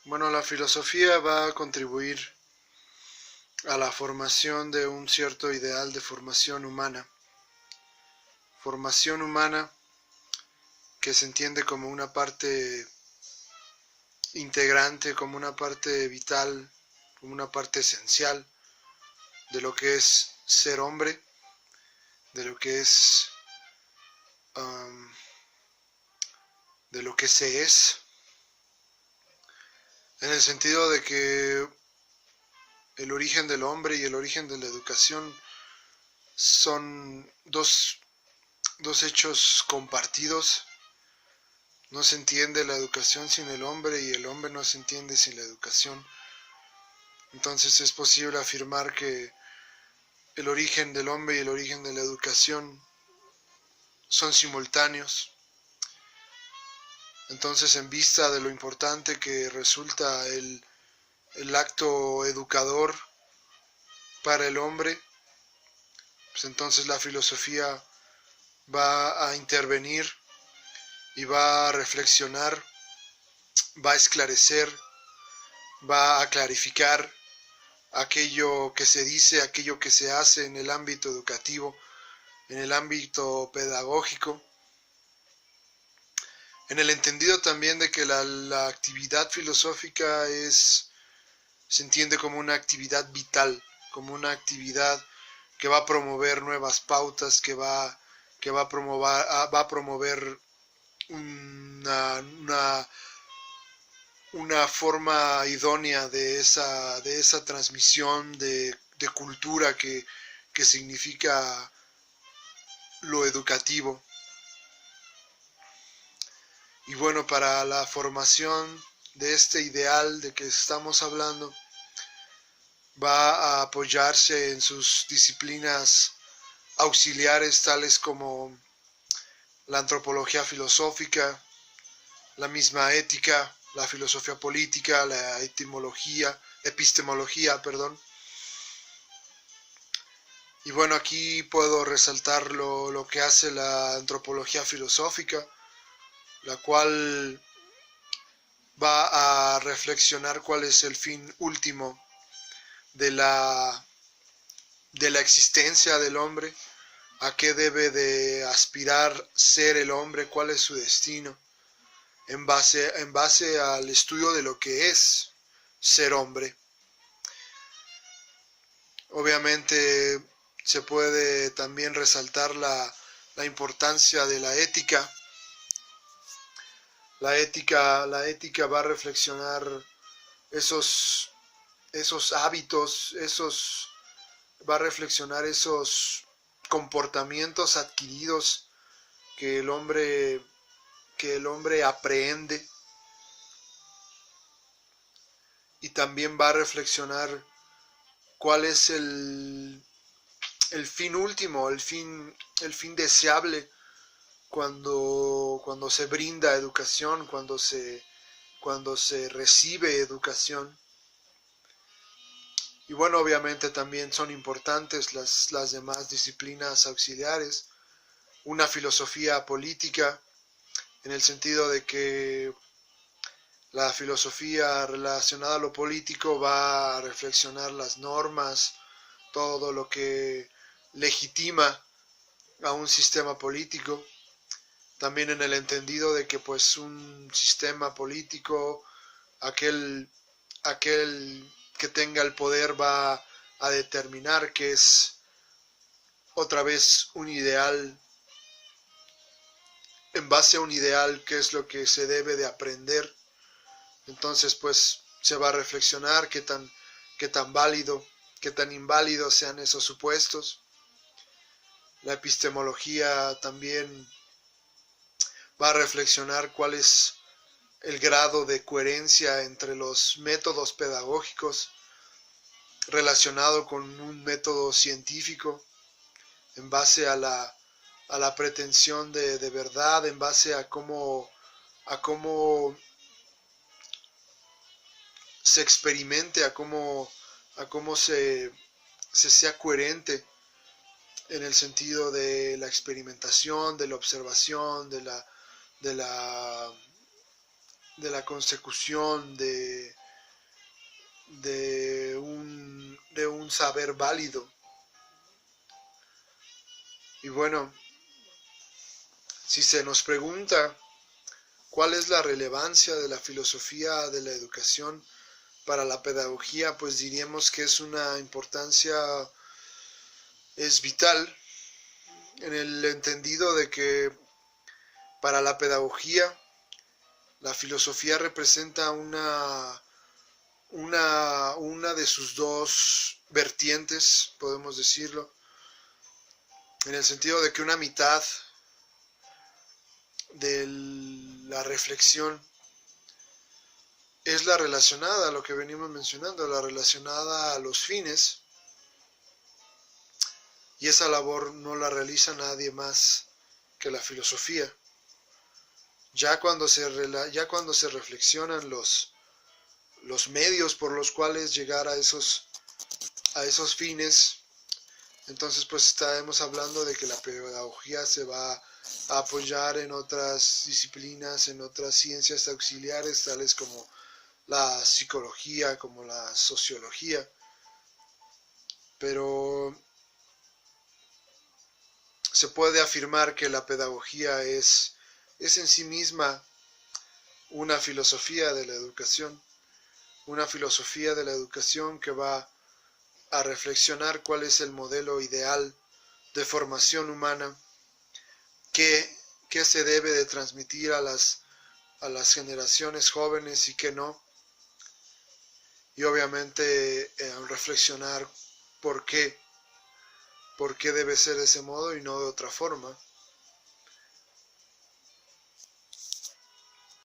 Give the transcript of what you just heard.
Bueno, la filosofía va a contribuir a la formación de un cierto ideal de formación humana. Formación humana que se entiende como una parte integrante, como una parte vital, como una parte esencial de lo que es ser hombre, de lo que es, um, de lo que se es, en el sentido de que el origen del hombre y el origen de la educación son dos hechos compartidos. No se entiende la educación sin el hombre y el hombre no se entiende sin la educación. Entonces es posible afirmar que el origen del hombre y el origen de la educación son simultáneos. Entonces, en vista de lo importante que resulta el acto educador para el hombre, pues entonces la filosofía va a intervenir y va a reflexionar, va a esclarecer, va a clarificar aquello que se dice, aquello que se hace en el ámbito educativo, en el ámbito pedagógico, en el entendido también de que la actividad filosófica se entiende como una actividad vital, como una actividad que va a promover nuevas pautas, que va a promover una forma idónea de esa transmisión de cultura que significa lo educativo. Y bueno, para la formación de este ideal de que estamos hablando, va a apoyarse en sus disciplinas auxiliares tales como la antropología filosófica, la misma ética, la filosofía política, la epistemología. Y bueno, aquí puedo resaltar lo que hace la antropología filosófica, la cual va a reflexionar cuál es el fin último de la existencia del hombre, a qué debe de aspirar ser el hombre, cuál es su destino, en base al estudio de lo que es ser hombre. Obviamente se puede también resaltar la importancia de la ética. La ética va a reflexionar esos hábitos, va a reflexionar esos comportamientos adquiridos que el hombre aprehende, y también va a reflexionar cuál es el fin último, el fin deseable cuando se brinda educación, cuando se recibe educación. Y bueno, obviamente también son importantes las demás disciplinas auxiliares, una filosofía política, en el sentido de que la filosofía relacionada a lo político va a reflexionar las normas, todo lo que legitima a un sistema político. También en el entendido de que pues un sistema político, aquel que tenga el poder va a determinar que es otra vez un ideal, en base a un ideal que es lo que se debe de aprender. Entonces pues se va a reflexionar qué tan válido, qué tan inválidos sean esos supuestos. La epistemología también va a reflexionar cuál es el grado de coherencia entre los métodos pedagógicos relacionado con un método científico, en base a la pretensión de verdad, en base a cómo se experimente, a cómo se sea coherente en el sentido de la experimentación, de la observación, de la la consecución de un saber válido. Y bueno, si se nos pregunta cuál es la relevancia de la filosofía de la educación para la pedagogía, pues diríamos que es una importancia, es vital, en el entendido de que para la pedagogía la filosofía representa una de sus dos vertientes, podemos decirlo, en el sentido de que una mitad de la reflexión es la relacionada a lo que venimos mencionando, la relacionada a los fines, y esa labor no la realiza nadie más que la filosofía. Ya cuando se reflexionan los medios por los cuales llegar a esos fines, entonces pues estaremos hablando de que la pedagogía se va a apoyar en otras disciplinas, en otras ciencias auxiliares, tales como la psicología, como la sociología. Pero se puede afirmar que la pedagogía es en sí misma una filosofía de la educación, que va a reflexionar cuál es el modelo ideal de formación humana que se debe de transmitir a las generaciones jóvenes y que no, y obviamente reflexionar por qué debe ser de ese modo y no de otra forma.